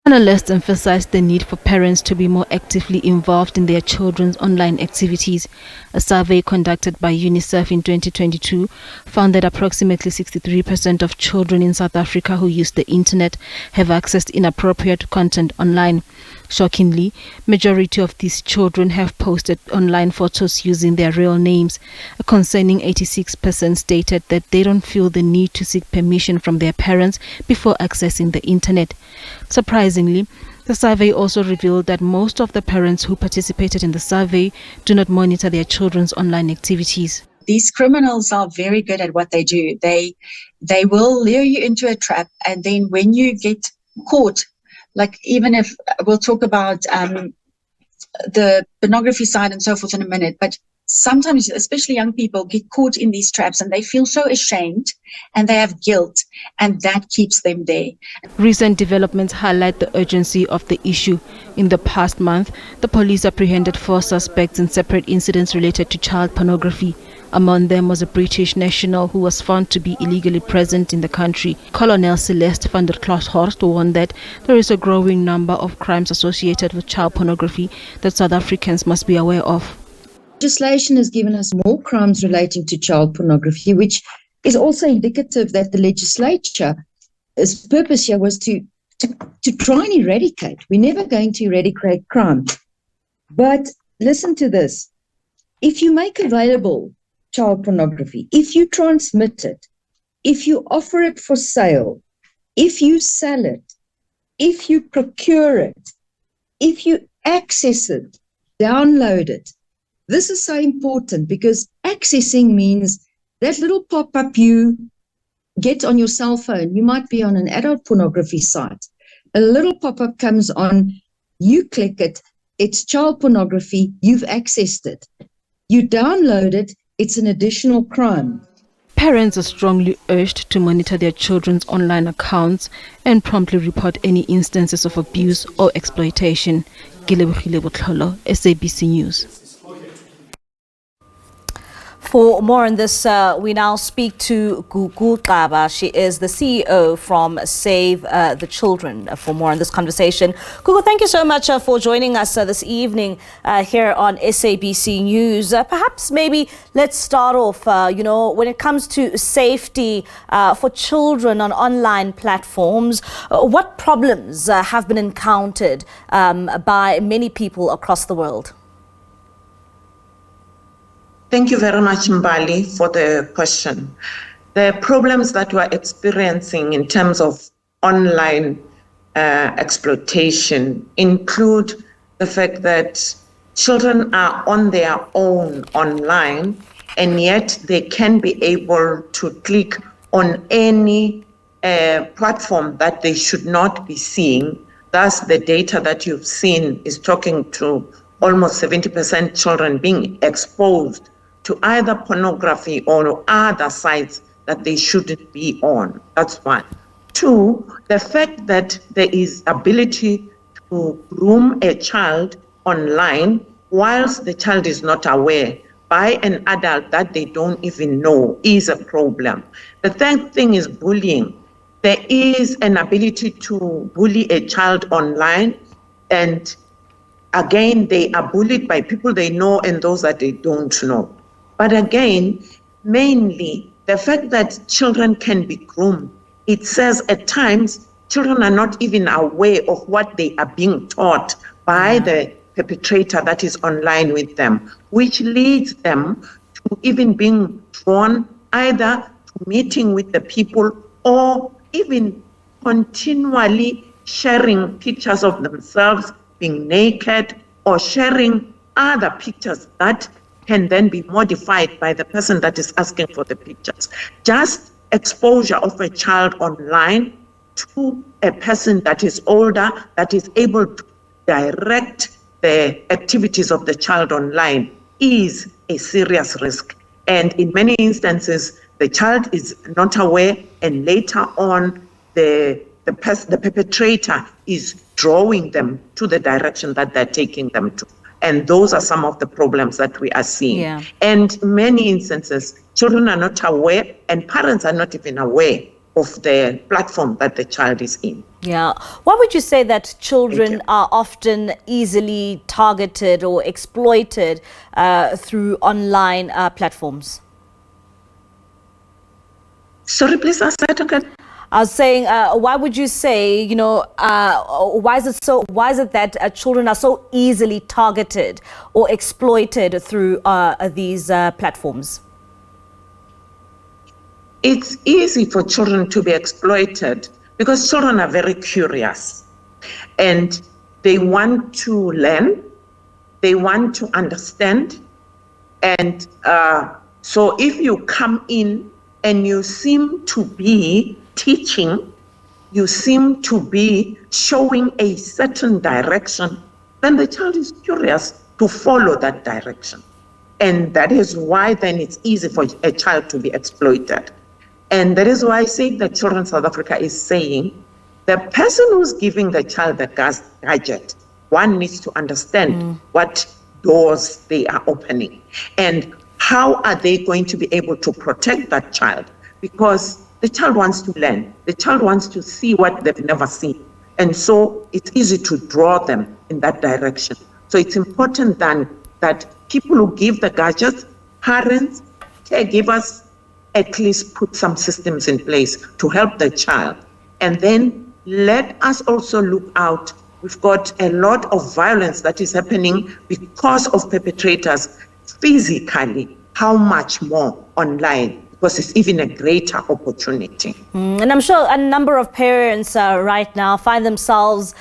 Analysts emphasized the need for parents to be more actively involved in their children's online activities. A survey conducted by UNICEF in 2022 found that approximately 63% of children in South Africa who use the internet have accessed inappropriate content online. Shockingly, majority of these children have posted online photos using their real names. A concerning 86% stated that they don't feel the need to seek permission from their parents before accessing the internet. Surprisingly, the survey also revealed that most of the parents who participated in the survey do not monitor their children's online activities. These criminals are very good at what they do. They will lure you into a trap, and then when you get caught, like even if we'll talk about the pornography side and so forth in a minute, but sometimes, especially young people, get caught in these traps and they feel so ashamed and they have guilt, and that keeps them there. Recent developments highlight the urgency of the issue. In the past month, the police apprehended 4 suspects in separate incidents related to child pornography. Among them was a British national who was found to be illegally present in the country. Colonel Celeste van der Kloshorst warned that there is a growing number of crimes associated with child pornography that South Africans must be aware of. Legislation has given us more crimes relating to child pornography, which is also indicative that the legislature's purpose here was to try and eradicate. We're never going to eradicate crime. But listen to this. If you make available child pornography, if you transmit it, if you offer it for sale, if you sell it, if you procure it, if you access it, download it. This is so important because accessing means that little pop-up you get on your cell phone. You might be on an adult pornography site. A little pop-up comes on, you click it, it's child pornography, you've accessed it. You download it, it's an additional crime. Parents are strongly urged to monitor their children's online accounts and promptly report any instances of abuse or exploitation. Gilebogile Botlholo, SABC News. For more on this, we now speak to Gugu Xaba. She is the CEO from Save the Children. For more on this conversation, Gugu, thank you so much for joining us this evening here on SABC News. Perhaps maybe let's start off, when it comes to safety for children on online platforms, what problems have been encountered by many people across the world? Thank you very much, Mbali, for the question. The problems that we're experiencing in terms of online exploitation include the fact that children are on their own online, and yet they can be able to click on any platform that they should not be seeing. Thus, the data that you've seen is talking to almost 70% children being exposed to either pornography or other sites that they shouldn't be on. That's one. 2, the fact that there is ability to groom a child online whilst the child is not aware by an adult that they don't even know is a problem. The third thing is bullying. There is an ability to bully a child online, and again, they are bullied by people they know and those that they don't know. But again, mainly the fact that children can be groomed, it says at times children are not even aware of what they are being taught by the perpetrator that is online with them, which leads them to even being drawn either to meeting with the people or even continually sharing pictures of themselves being naked or sharing other pictures that can then be modified by the person that is asking for the pictures. Just exposure of a child online to a person that is older, that is able to direct the activities of the child online is a serious risk. And in many instances, the child is not aware, and later on, the perpetrator is drawing them to the direction that they're taking them to. And those are some of the problems that we are seeing. Yeah. And many instances, children are not aware and parents are not even aware of the platform that the child is in. Yeah. Why would you say that children are often easily targeted or exploited through online platforms? Sorry, please ask that again. I was saying, why would you say, why is it that children are so easily targeted or exploited through these platforms? It's easy for children to be exploited because children are very curious and they want to learn, they want to understand. And so if you come in and you seem to be teaching, you seem to be showing a certain direction, then the child is curious to follow that direction. And that is why then it's easy for a child to be exploited. And that is why Save the Children South Africa is saying the person who's giving the child the gadget, one needs to understand what doors they are opening and how are they going to be able to protect that child, because the child wants to learn, the child wants to see what they've never seen, and so it's easy to draw them in that direction. So it's important then that people who give the gadgets, parents, caregivers, at least put some systems in place to help the child. And then let us also look out. We've got a lot of violence that is happening because of perpetrators physically. How much more online? Because it's even a greater opportunity. And I'm sure a number of parents right now find themselves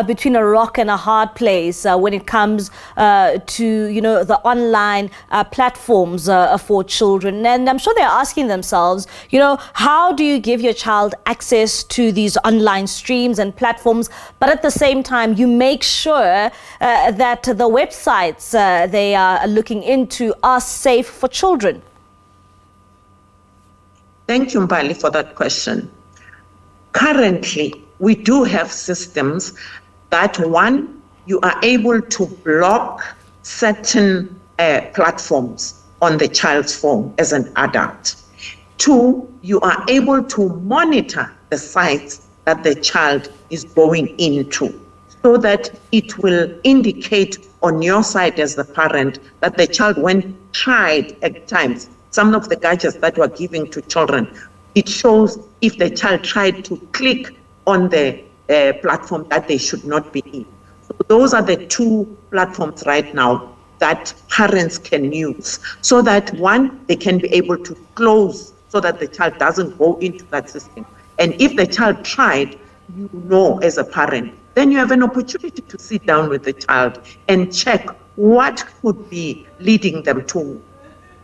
between a rock and a hard place when it comes to, the online platforms for children. And I'm sure they're asking themselves, how do you give your child access to these online streams and platforms, but at the same time, you make sure that the websites they are looking into are safe for children? Thank you, Mbali, for that question. Currently, we do have systems that, one, you are able to block certain platforms on the child's phone as an adult. Two, you are able to monitor the sites that the child is going into so that it will indicate on your side as the parent that the child, when tried at times, some of the gadgets that we're giving to children, it shows if the child tried to click on the platform that they should not be in. So those are the two platforms right now that parents can use so that, one, they can be able to close so that the child doesn't go into that system. And if the child tried, you know as a parent, then you have an opportunity to sit down with the child and check what could be leading them to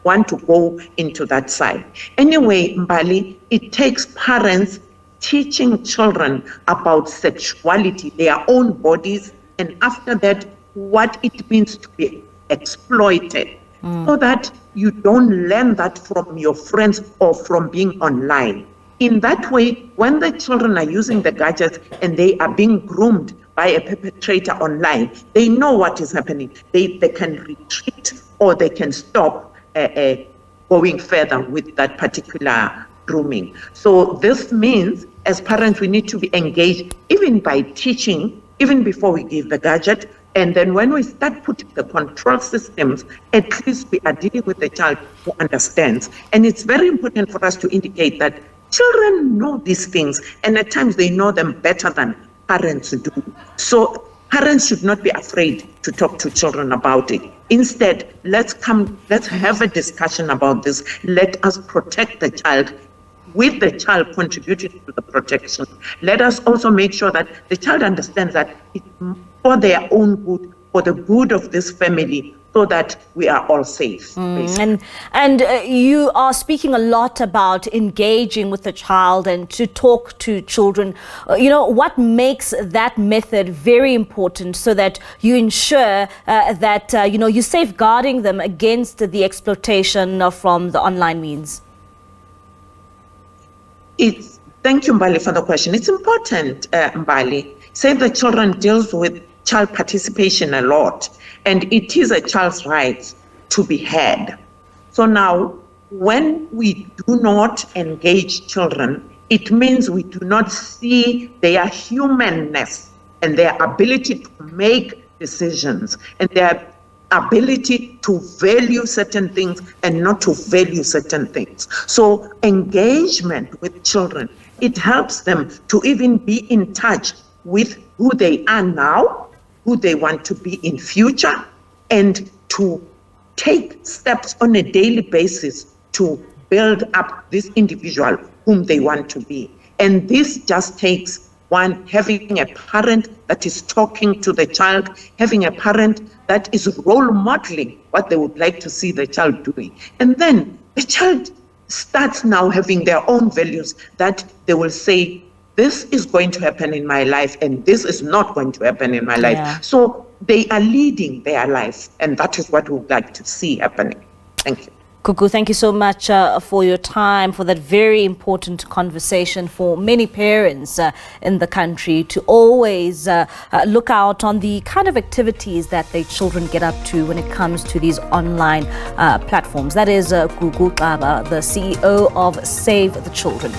want to go into that side. Anyway, Mbali, it takes parents teaching children about sexuality, their own bodies, and after that, what it means to be exploited, so that you don't learn that from your friends or from being online. In that way, when the children are using the gadgets and they are being groomed by a perpetrator online, they know what is happening. They can retreat or they can stop going further with that particular grooming. So this means, as parents, we need to be engaged, even by teaching, even before we give the gadget. And then when we start putting the control systems, at least we are dealing with the child who understands. And it's very important for us to indicate that children know these things, and at times they know them better than parents do. So parents should not be afraid to talk to children about it. Instead, let's have a discussion about this. Let us protect the child, with the child contributing to the protection. Let us also make sure that the child understands that it's for their own good, for the good of this family, so that we are all safe. And you are speaking a lot about engaging with the child and to talk to children. What makes that method very important so that you ensure that you're safeguarding them against the exploitation from the online means? Thank you, Mbali, for the question. It's important, Mbali. Save the Children deals with child participation a lot, and it is a child's right to be heard. So now, when we do not engage children It means we do not see their humanness and their ability to make decisions and their ability to value certain things and not to value certain things. So engagement with children, it helps them to even be in touch with who they are now, who they want to be in future, and to take steps on a daily basis to build up this individual whom they want to be. And this just takes one, having a parent that is talking to the child, having a parent that is role modeling what they would like to see the child doing. And then the child starts now having their own values that they will say, this is going to happen in my life and this is not going to happen in my life. Yeah. So they are leading their life, and that is what we would like to see happening. Thank you. Gugu, thank you so much for your time, for that very important conversation for many parents in the country to always look out on the kind of activities that their children get up to when it comes to these online platforms. That is Gugu Xaba, the CEO of Save the Children.